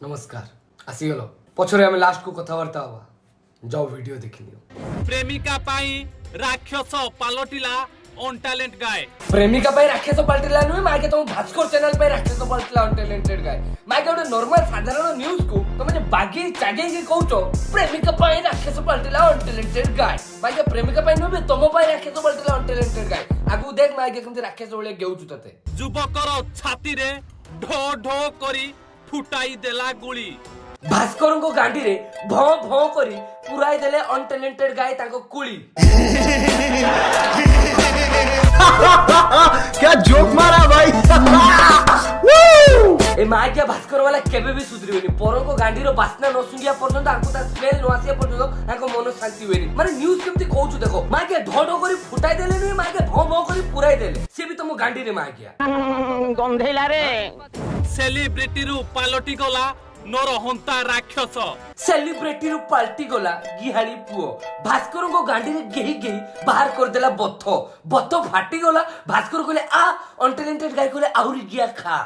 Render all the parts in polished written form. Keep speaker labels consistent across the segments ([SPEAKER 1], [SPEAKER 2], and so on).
[SPEAKER 1] नमस्कार आसीगल पछरे आम लास्ट को कथबार्ता हवा जाओ वीडियो देखिनियो।
[SPEAKER 2] प्रेमिका पाई राक्षस पालटिला ऑन टैलेंट गाय।
[SPEAKER 1] प्रेमिका पाई राक्षस पालटिला नुहे मागे तुम भास्कर चैनल पे राक्षस पालटिला ऑन टैलेंटेड गाय मागे गोटे नॉर्मल साधारण न्यूज को तुम बागी चागे के कहउछो प्रेमिका पाई राक्षस पालटिला ऑन टैलेंटेड गाय मागे प्रेमिका पाई नुहे तुम पाई राक्षस पालटिला ऑन टैलेंटेड गाय आगु देख मागे केमति राक्षस बोले गेउछु तते
[SPEAKER 2] युवकर छाती रे ढो ढो करी फुटाई देला गुली।
[SPEAKER 1] भास्कर को गांडी रे भौ भौ करी पुराई देले अनटैलेंटेड गाय ताको कुली।
[SPEAKER 3] क्या जोक मारा भाई।
[SPEAKER 1] ए मागिया भास्कर वाला केबे भी सुधरिबेनी पर को गांडी रो बासना न सुंगिया पर्यंत आंकु ता स्मेल न आसिया पर्यंत आंको मन शांति होएनी माने न्यूज़ केमति कहउछु देखो मागिया ढो ढो करी फुटाई देले नी मागिया भौ भौ करी पुराई देले से भी तुम गांडी रे मागिया
[SPEAKER 4] गंधेला रे
[SPEAKER 2] सेलिब्रिटी रु पालटी गला नरहंता राक्षस।
[SPEAKER 1] सेलिब्रिटी रु पाल्टी गला गिहाली पुओ भास्कर को गांडी रे गेही गेही बाहर कर देला बथ बथ फाटी गला भास्कर कहले आ अनटैलेंटेड गाय कहले आउरी गिया खा।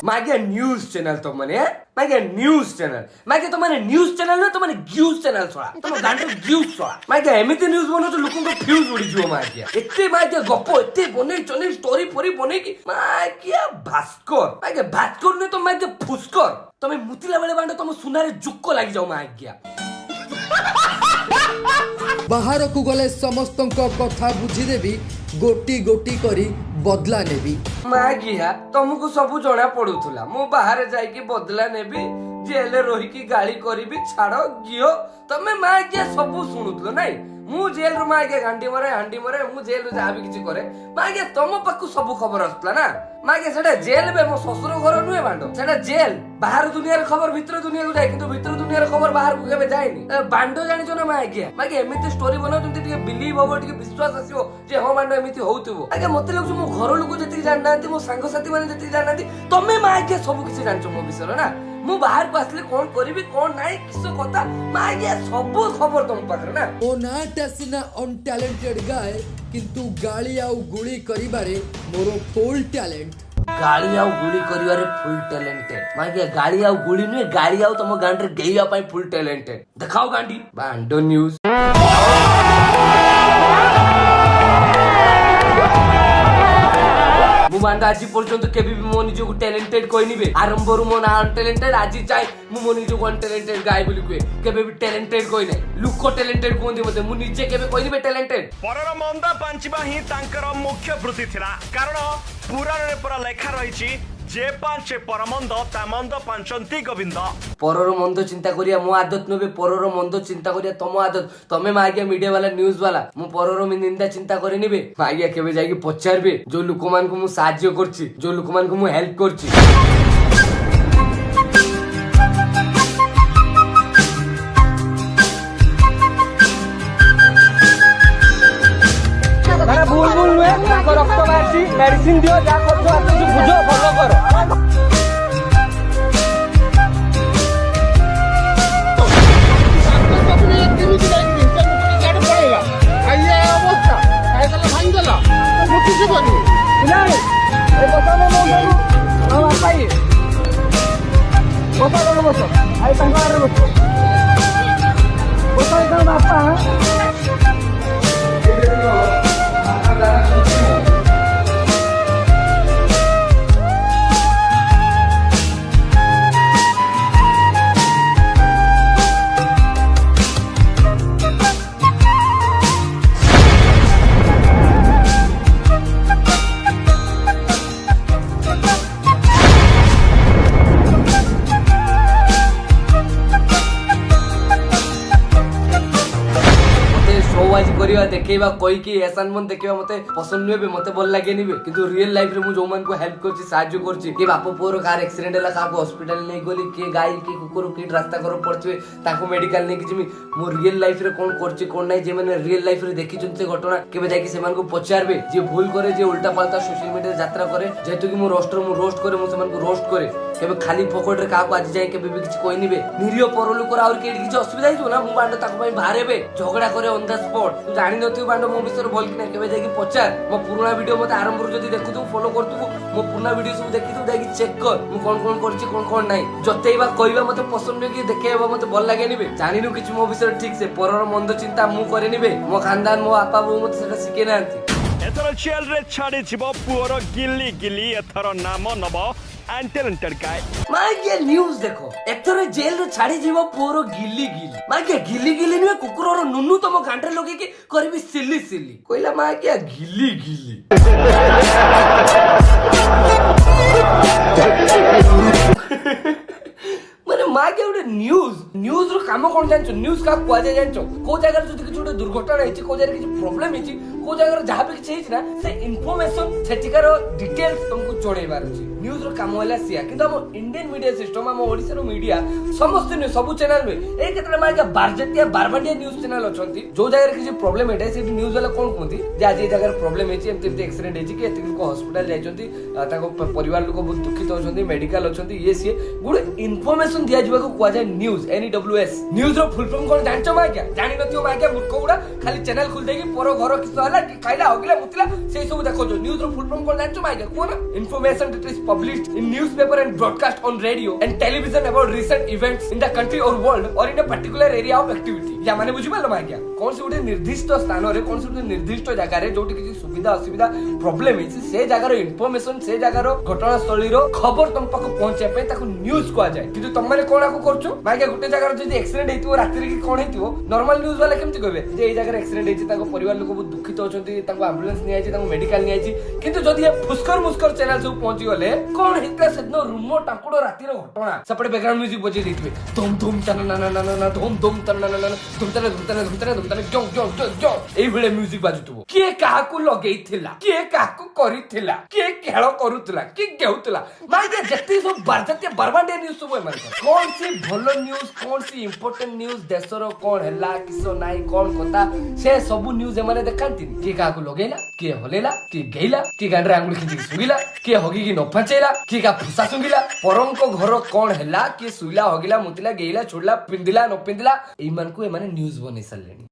[SPEAKER 1] मागे न्यूज चैनल तो मने मागे न्यूज चैनल मागे तो माने न्यूज चैनल न तो माने ग्यूज चैनल छोड़ा तुम गांडे ग्यूज छोड़ा मागे एमिति न्यूज बनो तो लोगन को फ्यूज उड़ी जियो मागे एते मागे गप्पो एते बने चने स्टोरी फोरी बने की मागे भास्कर ने तो मागे फुसकर तमे मुतिला बेले बांडो तुम सुनारे जुक्को लागि जाओ मागे
[SPEAKER 5] बाहर को गले समस्त कथा बुझीदेवी गोटी गोटी करी बदला नेबी
[SPEAKER 1] मागिया तुमको सब जना पड़ुला मु बाहर जाइकी बदला नेबी जेल रही की गाली करी छाड़ गियो तमे मागिया सब शुणुल नाई मु जेल रु मागे हांडी मरे मु जेल रु जहा भी किछि करे मागे तुम पाखु सब खबर आसला ना मागे सेटा जेल बे मो ससुर घर नुहे बांडो सेटा जेल बाहर दुनिया रे खबर भीतर दुनिया को जाय किंतु भीतर दुनिया रे खबर बाहर को केबे जायनी बांडो जानि जो ना मागे एमिति स्टोरी बनाउ तुमते टिके बिलीव होबो टिके विश्वास आसीबो जे हो बांडो एमिति होउतबो आगे मते लगु मो घर लोक जति जाननांती मो संग साथी माने जति जाननांती तमे मागे सब किछि जानचो मो विषय ना मु बाहर को आसले कोन करबी कोन नाइ किसो कथा मागे सब खबर तुम पाखरे ना
[SPEAKER 5] ओ नाटा सिना अनटैलेंटेड गाय किंतु गाली आउ गुली करिबारे मोरो फुल टैलेंट
[SPEAKER 1] गाड़ी आउ गुली करिवारे फुल टैलेंटेड मागे गाड़ी आउ गुली नुहे गाड़ी आउ तुम गांडरे गेइया पई फुल टैलेंटेड देखाओ गांडी बांडो न्यूज। मु बांडा आज पर्यंत केबे भी मो निजो को टैलेंटेड कोइ निबे आरंभ रु मो ना अनटैलेंटेड आज चाहे मु निजो को अनटैलेंटेड गाय बोली कुए केबे भी टैलेंटेड कोइ नै लुको टैलेंटेड कोंदी मते मु निजे केबे कोइ निबे टैलेंटेड
[SPEAKER 3] परर मंदा पांचबा ही तांकर मुख्य वृत्ति थिला कारण पुराण रे पूरा लेखा रहिछि जे पांचे परमंद तामंद पांचंती गोविंद
[SPEAKER 1] परर मंद चिंता करिया मो आदत नबे परर मंद चिंता करिया तम आदत तमे मागिया मीडिया वाला न्यूज वाला मु परर निंदा चिंता करि निबे मागिया केबे जाई कि पचारबे जो लोकमान को मु साहाय्य करछि जो लोकमान को मु हेल्प करछि भूल भूल हुए रक्त बाहर मेडिसिन दियो जा बुझो भलो करो देखा कोई की एहसान मन देखा मते पसंद नुहे मते भल लगे निबे किंतु रियल लाइफ रे मु जो मन को हेल्प करछि साहाय्य करछि के बाप पुओर कार एक्सीडेंट हला का हॉस्पिटल नै गोली के गाय के कुकुर के रास्ता कर पड़छे ताको मेडिकल नै कि मु रियल लाइफ रे कोन करछि कोन नै जे माने रियल लाइफ रे देखि चुनते घटना केबे जाय कि से मान को पचारबे जे भूल करे जे उल्टा पाल्टा सोशल मीडिया यात्रा करे जेतु कि मु रोस्ट करे मु से मान को रोस्ट करे केबे खाली पॉकेट रे काको आज जाय केबे भी किछ कोइ निबे निरियो परलुकर और केडी किछ असुविधा हितो ना मु बांडो ताको पई बाहरेबे झगड़ा करे ऑन द स्पॉट तू जानि नथिउ बांडो मो विषय बोल कि ना केबे जाय कि पचार मो पुराना वीडियो मते आरंभ रो जदी देखु तू फॉलो करतु मो पुराना वीडियो सब देखि तू जाय कि चेक कर मु कोन कोन करछि कोन कोन नै जतेइबा कहबा मते पसंद कि देखेबा मते भल लागे निबे जानिनु किछ मो विषय ठीक से परर मंद चिंता मु करे निबे मो खानदान मो आपा बो मते सेटा सिके नांती
[SPEAKER 3] एथर जेल रे छाड़ी जीवो पुअर गिल्ली गिल्ली एथर नाम नब एंड टैलेंटेड गाय
[SPEAKER 1] मां ये न्यूज़ देखो एथर जेल रे छाड़ी जीवो पुअर गिल्ली गिल्ली मां के गिल्ली गिल्ली नुए कुकुर रो नुनु तम गांठे लगे कि करबी सिल्ली सिल्ली कोइला मां के गिल्ली गिल्ली माने मां के उडे न्यूज़ रो काम कोन जानचो न्यूज़ का कुआ जाय जानचो को जगह जदी किछ उडे दुर्घटना हेछि को जगह किछ प्रॉब्लम हेछि को जगह जहा भी किछ हेछि ना से इन्फॉर्मेशन सेटिकार डिटेल्स तुमको जोड़ेबार अछि न्यूज़ रो काम होला सिया किंतु हम इंडियन मीडिया सिस्टम हम ओडिसा रो मीडिया समस्त न्यूज़ सब चैनल में ए केतरा मां के बारजतिया बारबांडिया न्यूज़ चैनल अछंती जो जगह किछ प्रॉब्लम हेटे से न्यूज़ वाला कोन कोंती जे आज ए जगह प्रॉब्लम हेछि एमते एक्सीडेंट हेछि कि एते को हॉस्पिटल जायचंती ताको परिवार लोक बहुत दुखित होचंती मेडिकल अछंती ये सी गुड इन्फॉर्मेशन दिया जिबा को कुआ जाय न्यूज़ NEWS न्यूज़ रो फुल फॉर्म कोन जानचो मां क्या जानि नथियो मां क्या मूर्ख गुडा खाली चैनल खुल देकी परो घर किस होला कि खाइला होगिला मुतिला से सब देखो जो न्यूज़ रो फुल फॉर्म कोन जानचो मां क्या कोन information that is published in newspaper and broadcast on radio and television about recent events in the country or world or in a particular area of activity या माने बुझी पालो मां क्या कोन से उडे निर्दिष्ट स्थान रे कोन से उडे निर्दिष्ट जगह रे जोटी किछि सुविधा असुविधा प्रॉब्लम हिछि से जगह रो इन्फॉर्मेशन से जगह रो घटना स्थली रो खबर तुम पाको पहुंचे पे ताको न्यूज़ को आ जाय किंतु तुम माने कोना को करछो मां क्या गुटे जगह रो जदी एक्सीडेंट हेतिबो रात्रि रे कि कोन हेतिबो नॉर्मल न्यूज़ वाला केमति कहबे जे ए जगह रे एक्सीडेंट हेछि ताको परिवार लोक बहुत दुखित होचंती ताको एम्बुलेंस नि आइछि ताको मेडिकल नि आइछि किंतु जदी ये फुस्कर मुस्कर चैनल सब पहुंची गले कोन हेतला सेदनो रूमो टाकुडो रात्रि रो घटना सपडे बैकग्राउंड म्यूजिक बजे देथिबे धूम धूम तन ना ना ना धूम धूम तन ना ना धूम तन जों जों जों एई बेले म्यूजिक बाजुतबो के काहाकू लगेइथिला के काहाकू करिथिला के खेळ करूथिला के गेउथिला माय के जत्ती सब बारजते बरबांडे न्यूज़ सब मार कोन सी भलो न्यूज़ कोन सी इंपोर्टेंट न्यूज़ देशरो कोन हला किसो नाइ कोन कथा से सब न्यूज़ माने देखांती के काहाकू लगेला के हलेला के गेइला के गांडरे आंगुल खिंची सुगिला के होगी की न फचेला के का फुसा सुंगिला परम को घर कोन हला के सुइला होगिला मुतिला गेइला छोडला पिंदिला न पिंदिला एई मान को ए माने न्यूज़ बने सलेनी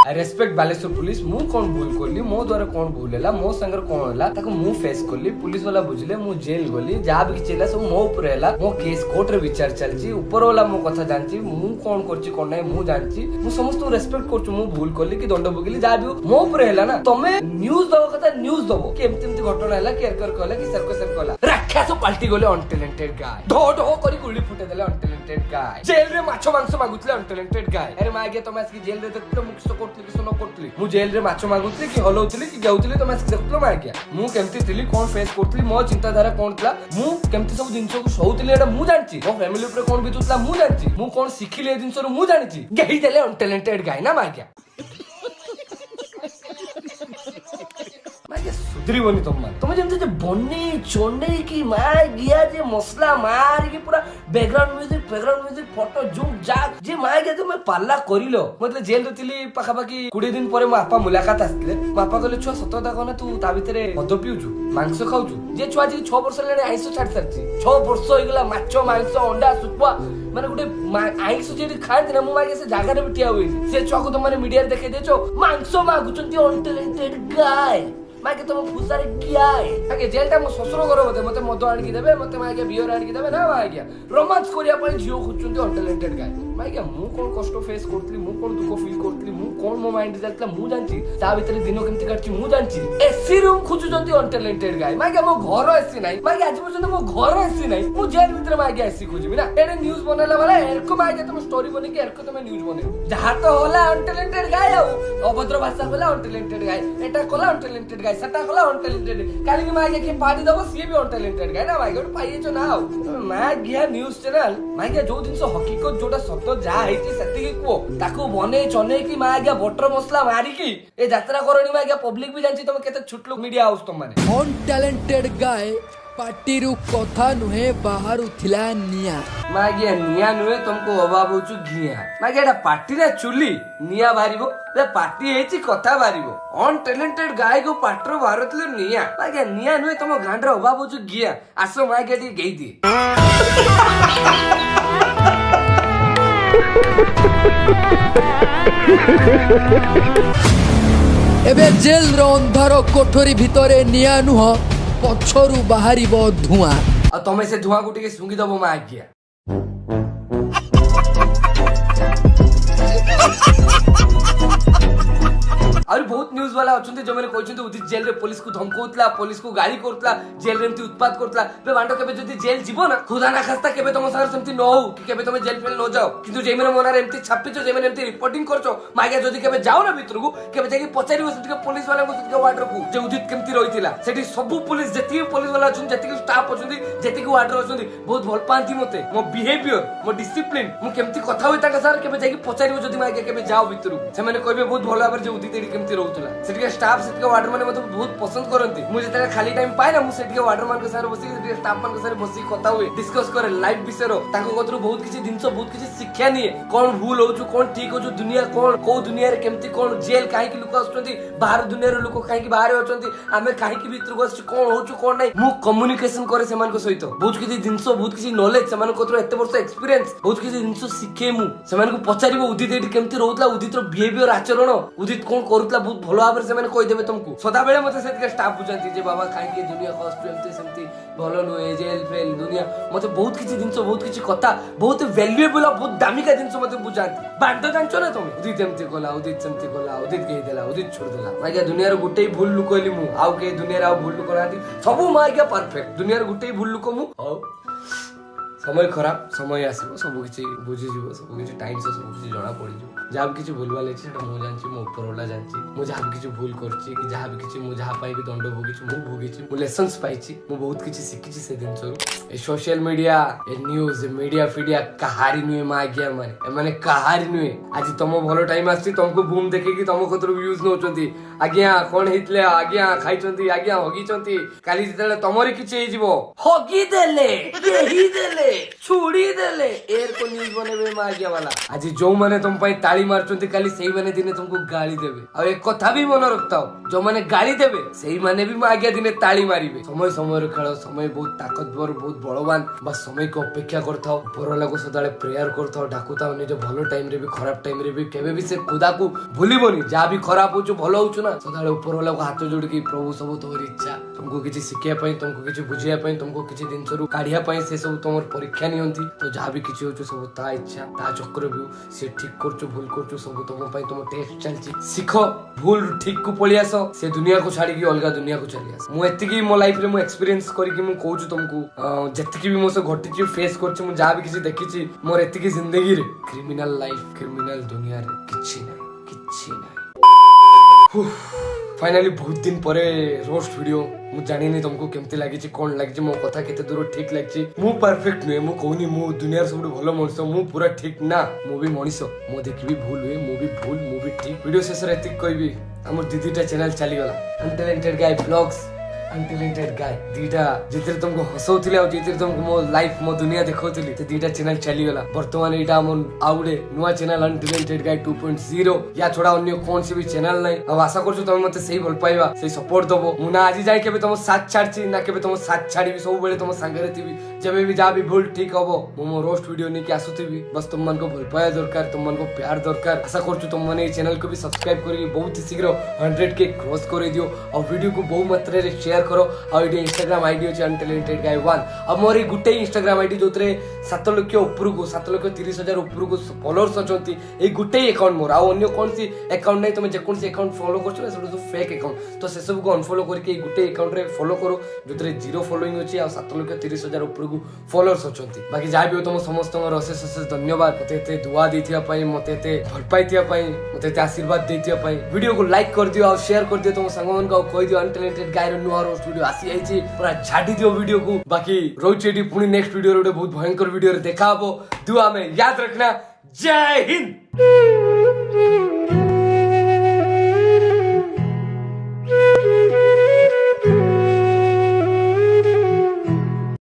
[SPEAKER 1] आई रेस्पेक्ट बालेश्वर पुलिस मु कोन भूल करली मो द्वारा कोन भूल हैला मो संगर कोन होला ताको मु फेस करली पुलिस वाला बुझले मु जेल गली जा भी चला सब मो ऊपर हैला मो केस कोर्ट रे विचार चलची ऊपर वाला मो कथा जानची मु कोन करची कोन नै मु जानची मु समस्त रेस्पेक्ट करछु मु भूल करली कि दंड भोगिली जा भी मो ऊपर हैला ना तमे न्यूज़ दबो कथा न्यूज़ दबो केमति घटना हैला केयर कर कहला कि सर कहला राक्षस पाल्टी गले अनटैलेंटेड गाय ढो ढो करी गुली फुटे देले अनटैलेंटेड गाय जेल रे माछो मांस मागुतले अनटैलेंटेड गाय अरे मागे तमे आसी जेल रे देखतो मुक्स करतली कि सुनो करतली मु जेल रे माछो मागुतली कि हलौतली कि गाउतली तमे आसी देखतो मागे मु केमति थिली कोन फेस करतली मो चिंता धारा कोन थला मु केमति सब जिंसो को सौतली एटा मु जानची मो फैमिली ऊपर कोन बितुतला मु जानची मु कोन सिखिले ए जिंसो मु जानची गेही देले अनटैलेंटेड गाय ना मागे सुधरीबनी तुम जमते जे बन्नी चोंडे की मार गया जे मसला मार की पूरा बैकग्राउंड म्यूजिक फोटो जूम जाक जे मार गया तो मैं पाल्ला करिलो मतलब जेल रतिली पाखापाखी 20 दिन परे मो आपा मुलाकात आस्तिले मो आपा कहले छुआ सतता कोना तू ता भितरे मद पिउछु मांस खाउछु जे छुआ जे 6 वर्ष लेने आइसो छाड़ सरछि 6 वर्ष होइगला माछो मांस अंडा सुपा माने गुटे आइस जे खात ना मो मागे से जागा रे बिटिया होई से छुआ को तो माने मीडिया रे देखे देछो मांस मागुचंती अनटैलेंटेड गाय माके तुम फुसारे किया है आगे जेलटा मो ससुर घर होते मते मद आनी देबे मते मागे बियर आनी देबे ना मागे रोमांस करिया पय जियो खुचुंती अनटैलेंटेड गाय मागे मु कोन कष्ट फेस करतली मु कोन दुख फील करतली मु कोन मो माइंड जातला मु जानची ता भीतर दिन केमति काटची मु जानची एसी रूम खुचुचंती अनटैलेंटेड गाय मागे मो घर एसी नाही मागे आज पर्यंत मो घर एसी नाही मु जेल भीतर मागे एसी खुजिबी ना एडे न्यूज़ बनाला वाला एरको मागे तुम स्टोरी बने के एरको तुम न्यूज़ बने जहा तो होला अनटैलेंटेड गाय अभद्र भाषा बोला अनटैलेंटेड गाय एटा कोला अनटैलेंटेड गाय सटा कोला अनटैलेंटेड काली मागे के पार्टी दबो सी भी अनटैलेंटेड गाय ना मागे पाइए जो ना मागे न्यूज़ चैनल मागे जो दिन सो हकीकत जोटा सत्य जा हेती सेति को ताको बने चने की मागे बटर मसला मारी की ए यात्रा करनी मागे पब्लिक भी जानची तुम केते छुटलो मीडिया हाउस तुम माने
[SPEAKER 5] अनटैलेंटेड गाय पार्टी कथा नुहे बाहर थिला निया
[SPEAKER 1] मागिया निया नुहे तुमको अभाव होचु घिया मागिया एटा पार्टी रे चुली निया बारिबो बे पार्टी हेची कथा बारिबो अन टैलेंटेड गाय को पाटर भारतले निया मागिया निया नुहे तुम गांडर अभाव होचु घिया आसो मागिया टी गेई दे
[SPEAKER 5] एबे जेल रो अंधार कोठरी भितरे निया नुह पछरु बाहरिबो धुआं
[SPEAKER 1] आ तमे से धुआं को टिके सुंगी दबो मागिया और बहुत न्यूज वाला अछंती जो मैंने कहछंती उदित जेल रे पुलिस को धमकाउतला पुलिस को गाली करतला जेल रे एमती उत्पात करतला बे बांडो केबे जदी जेल जीवो ना खुदा ना खास्ता केबे तम सार सेमती न हो कि केबे तमे जेल फेल न जाओ किंतु जे मैंने मोनारे एमती छापिचो जे मैंने एमती रिपोर्टिंग करछो मागे जदी केबे जाओ ना भीतर को केबे जाकी पचारिबो सेठी पुलिस वाला को सेठी वार्डर को जे उदित केमती रहितिला सेठी सब पुलिस जति पुलिस वाला अछन जति स्टाफ अछन जति वार्डर अछन बहुत भल पांती मते मो बिहेवियर मो डिसिप्लिन मो केमती कथा होई ताका सार केबे जाकी पचारिबो जदी मागे केबे जाओ भीतर को से मैंने कहबे बहुत भल भाबर जे उदित एडी केमती रहउतला सेठी स्टाफ सेठी वार्डर माने मते बहुत पसंद करंती मु जेते खाली टाइम पाए ना मु सेठी वार्डर मान के सारे बसी सेठी स्टाफ मान के सारे बसी कथा हुए डिस्कस करे लाइफ विषय रो ताको कतरु बहुत किछि दिनसो बहुत किछि शिक्षा निए कोन भूल होछु कोन ठीक होछु दुनिया कोन को दुनिया रे केमती कोन जेल काहे कि लोक आछंती बाहर दुनिया रे लोक काहे कि बाहर अछंती आमे काहे कि भीतर गछ कोन होछु कोन नै मु कम्युनिकेशन करे सेमान को सहित बहुत किछि दिनसो बहुत किछि नॉलेज सेमान कतरु एते वर्ष एक्सपीरियंस बहुत किछि दिनसो शिखे मु सेमान को पचारिबो उदित एडी केमती रहउतला उदित रो बिहेवियर आचरण उदित कोन करूतला बहुत भलो भाबर सेमान कहि देबे तुमको सदा बेले मते सेतिके स्टाफ बुझांती जे बाबा काहे कि दुनिया कष्ट एमती सेमती भलो नुए जेल फेल दुनिया मते बहुत किछि दिनसो बहुत किछि कथा बहुत वैल्यूएबल बहुत दामिका दिनसो मते बुझांती बांडो जानचो ना तुम उदित एमती कोला उदित सेमती कोला उदित कहि देला उदित छोड़ देला मागिया दुनिया रो गुटेई भूल लुकोइली मु आउ के दुनिया रो भूल लुको नाती सबु मागिया परफेक्ट दुनिया रो गुटेई भूल लुको मु आउ समय खराब समय आसीबो सब किछि बुझि जिवो सब किछि टाइम से सब किछि जणा पड़ी जिवो जहाँ भी किछि भूल वाले छै सेटा मु जानछि मो ऊपर वाला जानछि मु जहाँ भी किछि भूल करछि कि जहाँ भी किछि मु जहाँ पाई भी दंड भोगिछि मु भोगिछि मु लेसन्स पाइछि मु बहुत किछि सिखिछि से दिन सरो ए सोशल मीडिया ए न्यूज मीडिया फीडिया कहारी नुए मागिया माने कहारी नुए आज तम भलो टाइम आछि तुमको बूम देखे कि तुम कतरो व्यूज नोचंती आज्ञा कोन हितले आज्ञा खाइचंती आज्ञा हगिचंती काली जेतले तमरी किछि हे जिवो हगी देले देही देले छुड़ी देले एर को न्यूज बनेबे मागिया वाला आज जो माने तुम पई ताली मारचंती काली सेही माने दिने तुमको गाली देबे आ एक कथा भी मन रखताओ जो माने गाली देबे सेही माने भी मागिया दिने ताली मारिबे समय समय रे खेल समय बहुत ताकतवर बहुत बलवान बस समय को अपेक्षा करथाओ परला को सदाले प्रेयर करथाओ डाकुताओ निजे भलो टाइम रे भी खराब टाइम रे भी केबे भी से खुदा को भूलिबोनी जा भी खराब होचो भलो होचो ना सदाले ऊपर को हाथ जोड़ के प्रभु सब तोर इच्छा तुमको किछि सिखिया पई तुमको किछि बुझिया पई तुमको किछि दिन सरू काढिया पई से सब तोमर परीक्षा नियंती तो जा भी किछि होचो सब ता इच्छा ता चक्र भी से ठीक करचो भूल करचो सब तुम पई तुम टेस्ट चलची सिखो भूल ठीक को पळि आसो से दुनिया को छाड़ी की अलगा दुनिया को चली आसो मु एति की मो लाइफ रे मु एक्सपीरियंस करी कि मु कहूछु तुमको जति की भी मो से घटिची फेस करछि मु जा भी किछि देखिछि मोर एति की जिंदगी रे क्रिमिनल लाइफ क्रिमिनल दुनिया रे किछि नै फाइनली बहुत दिन परे रोस्ट वीडियो मु जानी नहीं तुमको केमती लागी कौन लगी मो कथा केते दूर ठीक लगी मु परफेक्ट नुए मु कहूनी मु दुनिया सब भलो मनुष्य मु पूरा ठीक ना मु भी मनुष्य मु देखबी भूल हुए मु भी भूल मु भी ठीक वीडियो शेष रे एतिक कहबी हमर दीदीटा चैनल चली गला अनटैलेंटेड गाय ब्लॉग्स अनटैलेंटेड गाय दीटा जेते तुमको हसौथिले आ जेते तुमको मो लाइफ मो दुनिया देखौथिली ते दीटा चैनल चली गला वर्तमान एटा हमन आउडे नुवा चैनल अनटैलेंटेड गाय 2.0 या छोड़ा अन्य कौन सी भी चैनल नै अब आशा करछु तुम मते सही भल पाइबा सही सपोर्ट दबो मु ना आज जाय केबे तुम साथ छाड़ची ना केबे तुम साथ छाड़ीबी सब बेले तुम संगे रहतीबी जेबे भी जा भी भूल ठीक हबो मो रोस्ट वीडियो नै के आसुतीबी बस तुम मन को भल पाया दरकार तुम मन को प्यार दरकार आशा करछु तुम माने चैनल को भी सब्सक्राइब करी बहुत ही शीघ्र 100 के क्रॉस कर दियो और वीडियो को बहु मात्रा रे शेयर करो और ये इंस्टाग्राम आईडी अछि अनटैलेंटेड गाय 1 अब मोर गुटे इंस्टाग्राम आईडी जोतरे 7 लाख ऊपर को 7,30,000 ऊपर को फॉलोअर्स अछंती ए गुटे अकाउंट मोर आ अन्य कोन सी अकाउंट नै तुम जे कोन सी अकाउंट फॉलो करछो से तो फेक अकाउंट तो से सब को अनफॉलो करके गुटे अकाउंट रे फॉलो करो जोतरे 0 फॉलोइंग अछि आ 7,30,000 ऊपर को फॉलोअर्स अछंती बाकी जा भी तुम समस्त अशेष अशेष धन्यवाद मते एते दुआ देथिया पई मते एते भल पाइथिया पई मते एते आशीर्वाद देथिया पई वीडियो को लाइक कर दियो और शेयर कर दियो तुम संग मन को कहि दियो अनटैलेंटेड गाय रो नुवा रोस्ट वीडियो आसी आइछि पूरा झाड़ी दियो वीडियो को बाकी रोचेडी पुनी नेक्स्ट वीडियो रे बहुत भयंकर वीडियो रे देखा हबो दुआ में याद रखना जय हिंद।